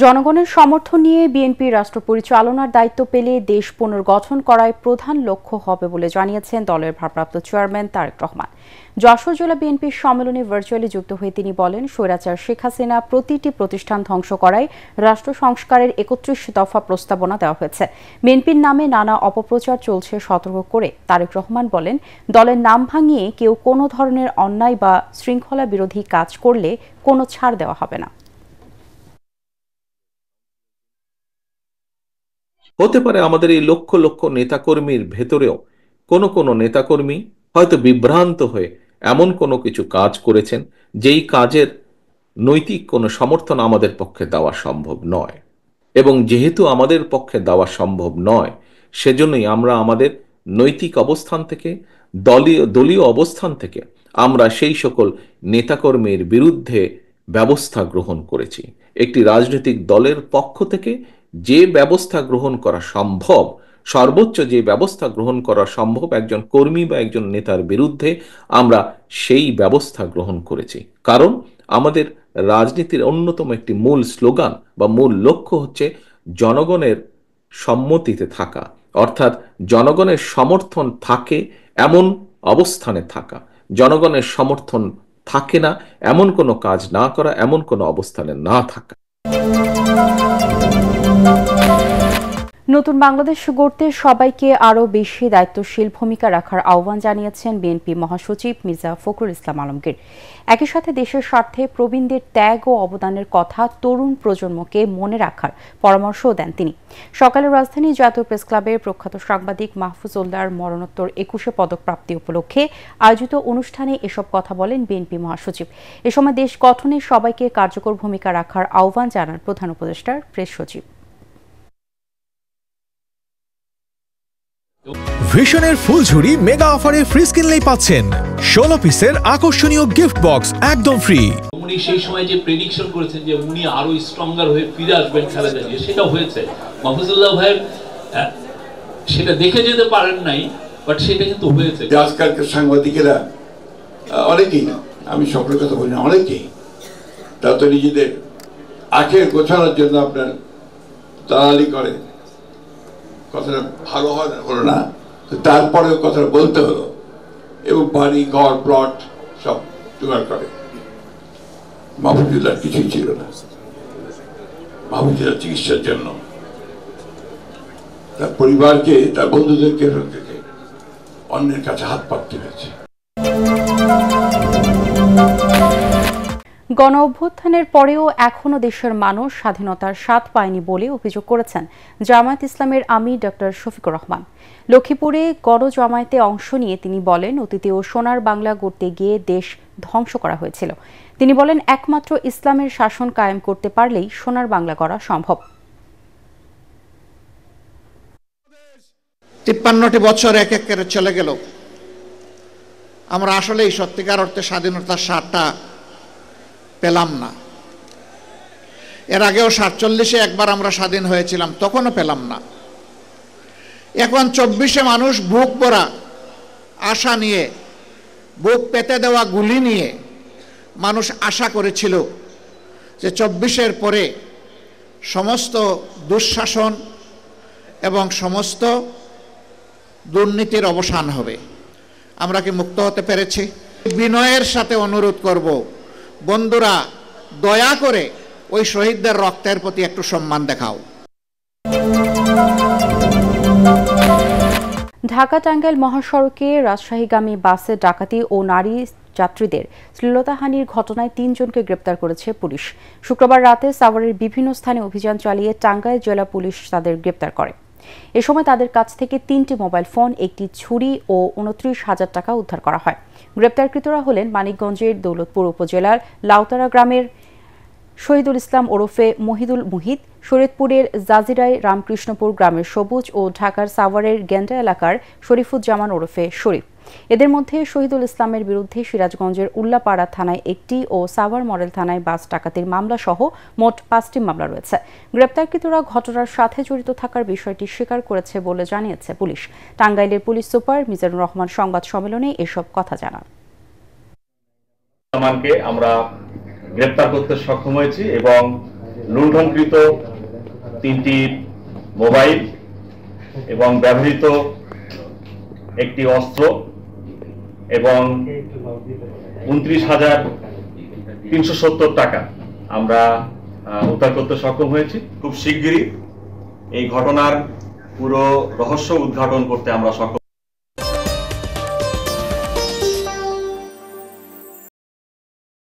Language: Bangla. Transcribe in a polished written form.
জনগণের সমর্থন নিয়ে বিএনপি রাষ্ট্র পরিচালনার দায়িত্ব পেলে দেশ পুনর্গঠন করাই প্রধান লক্ষ্য হবে বলে জানিয়েছেন দলের ভারপ্রাপ্ত চেয়ারম্যান তারেক রহমান। যশোর জেলা বিএনপির সম্মেলনে ভার্চুয়ালি যুক্ত হয়ে তিনি বলেন, স্বৈরাচার শেখ হাসিনা প্রতিটি প্রতিষ্ঠান ধ্বংস করায় রাষ্ট্র সংস্কারের ৩১ দফা প্রস্তাবনা দেওয়া হয়েছে। বিএনপির নামে নানা অপপ্রচার চলছে সতর্ক করে তারেক রহমান বলেন, দলের নাম ভাঙিয়ে কেউ কোনো ধরনের অন্যায় বা শৃঙ্খলা বিরোধী কাজ করলে কোনো ছাড় দেওয়া হবে না। হতে পারে আমাদের এই লক্ষ লক্ষ নেতাকর্মীর ভেতরেও কোনো নেতাকর্মী হয়তো বিভ্রান্ত হয়ে এমন কোনো কিছু কাজ করেছেন যেই কাজের নৈতিক কোনো সমর্থন আমাদের পক্ষে দেওয়া সম্ভব নয়। এবং যেহেতু আমাদের পক্ষে দেওয়া সম্ভব নয়, সেজন্যই আমরা আমাদের নৈতিক অবস্থান থেকে, দলীয় অবস্থান থেকে আমরা সেই সকল নেতাকর্মীর বিরুদ্ধে ব্যবস্থা গ্রহণ করেছি। একটি রাজনৈতিক দলের পক্ষ থেকে যে ব্যবস্থা গ্রহণ করা সম্ভব, সর্বোচ্চ যে ব্যবস্থা গ্রহণ করা সম্ভব একজন কর্মী বা একজন নেতার বিরুদ্ধে, আমরা সেই ব্যবস্থা গ্রহণ করেছি। কারণ আমাদের রাজনীতির অন্যতম একটি মূল স্লোগান বা মূল লক্ষ্য হচ্ছে জনগণের সম্মতিতে থাকা, অর্থাৎ জনগণের সমর্থন থাকে এমন অবস্থানে থাকা, জনগণের সমর্থন থাকে না এমন কোনো কাজ না করা, এমন কোনো অবস্থানে না থাকা। নতুন বাংলাদেশ গড়তে সবাইকে আরও বেশি দায়িত্বশীল ভূমিকা রাখার আহ্বান জানিয়েছেন বিএনপি মহাসচিব মির্জা ফখরুল ইসলাম আলমগীর। একই সাথে দেশের স্বার্থে প্রবীণদের ত্যাগ ও অবদানের কথা তরুণ প্রজন্মকে মনে রাখার পরামর্শও দেন তিনি। সকালে রাজধানী জাতীয় প্রেস ক্লাবের প্রখ্যাত সাংবাদিক মাহফুজ উল্লাহর মরণোত্তর ২১শে পদক প্রাপ্তি উপলক্ষে আয়োজিত অনুষ্ঠানে এসব কথা বলেন বিএনপি মহাসচিব। এ সময় দেশ গঠনে সবাইকে কার্যকর ভূমিকা রাখার আহ্বান জানান প্রধান উপদেষ্টার প্রেস সচিব। ভিশনের ফুলঝুরি মেগা অফারে ফ্রিজ কিনলেই পাচ্ছেন ১৬ পিসের আকর্ষণীয় গিফট বক্স একদম ফ্রি। উনি সেই সময় যে প্রেডিকশন করেছেন যে উনি আরো স্ট্রঙ্গার হয়ে ফিরে আসবেন খেলাতে, সেটা হয়েছে। মাহফুজুল্লাহ ভাইয়ের সেটা দেখে যেতে পারেন নাই, বাট সেটা কিন্তু হয়েছে। আজকালকার সাংবাদিকেরা অনেকেই, আমি সকলের কথা বলি না, অনেকেই তা তো নিজেদের আখের গোছানোর জন্য আপনার দালালি করে। কথাটা ভালো হলো না, তারপরেও কথাটা বলতে হলো, এবং বাড়ি ঘর প্লট সব জোগাড় করে। মাহফুজুল্লাহ কিছুই ছিল না। মাহফুজুল্লাহ চিকিৎসার জন্য তার পরিবারকে, তার বন্ধুদেরকে অন্যের কাছে হাত পাততে হয়েছে। গণ অভ্যুত্থানের পরেও এখনও দেশের মানুষ স্বাধীনতার স্বাদ পায়নি বলে অভিযোগ করেছেন জামায়াত ইসলামের আমির ডক্টর শফিকুর রহমান। লক্ষ্মীপুরে গণজামায়াতে অংশ নিয়ে তিনি বলেন, অতীতেও সোনার বাংলা গড়তে গিয়ে দেশ ধ্বংস করা হয়েছিল। তিনি বলেন, একমাত্র ইসলামের শাসন কায়েম করতে পারলেই সোনার বাংলা গড়া সম্ভব। ৫৩টি বছর এক এক করে চলে গেল, আমরা আসলেই সত্যিকার অর্থে স্বাধীনতার স্বাদটা পেলাম না। এর আগেও ৪৭-এ একবার আমরা স্বাধীন হয়েছিলাম, তখনও পেলাম না। এখন ২৪-এ মানুষ বুক ভরা আশা নিয়ে, বুক পেতে দেওয়া গুলি নিয়ে মানুষ আশা করেছিল যে ২৪-এর পরে সমস্ত দুঃশাসন এবং সমস্ত দুর্নীতির অবসান হবে। আমরা কি মুক্ত হতে পেরেছি? বিনয়ের সাথে অনুরোধ করব, বন্ধুরা, দয়া করে ওই শহীদদের রক্তের প্রতি একটু সম্মান দেখাও। ঢাকা টাঙ্গাইল মহাসড়কে রাজশাহীগামী বাসে ডাকাতি ও নারী যাত্রীদের শ্লীলতাহানির ঘটনায় ৩ জনকে গ্রেপ্তার করেছে পুলিশ। শুক্রবার রাতে সাভারের বিভিন্ন স্থানে অভিযান চালিয়ে টাঙ্গাইল জেলা পুলিশ তাদের গ্রেপ্তার করে। এ সময় তাদের কাছ থেকে ৩টি মোবাইল ফোন, একটি ছুরি ও ২৯,০০০ টাকা উদ্ধার করা হয়। গ্রেপ্তারকৃতরা হলেন মানিকগঞ্জের দৌলতপুর উপজেলার লাউতারা গ্রামের শহীদুল ইসলাম ওরফে মহিদুল মুহিত, শরীয়তপুরের জাজিরায় রামকৃষ্ণপুর গ্রামের সবুজ ও ঢাকার সাভারের গেন্ডা এলাকার শরীফুজ্জামান ওরফে শরীফ। এদের মধ্যে শহীদুল ইসলামের বিরুদ্ধে সিরাজগঞ্জের উল্লাপাড়া থানায় একটি ও সাভার মডেল থানায় বাস ডাকাতির মামলা সহ মোট 5টি মামলা রয়েছে। গ্রেপ্তারকৃতরা ঘটনার সাথে জড়িত থাকার বিষয়টি স্বীকার করেছে বলে জানিয়েছে পুলিশ। টাঙ্গাইলের পুলিশ সুপার মিজানুর রহমান সংবাদ সম্মেলনে এসব কথা জানান। আমরা গ্রেপ্তার করতে সক্ষম হয়েছি এবং লুণ্ঠনকৃত 3টি মোবাইল এবং ব্যবহৃত একটি অস্ত্র এবং 29,370 টাকা আমরা উদ্ধার করতে সক্ষম হয়েছি। খুব শিগগিরই এই ঘটনার পুরো রহস্য উদ্ঘাটন করতে আমরা সক্ষম।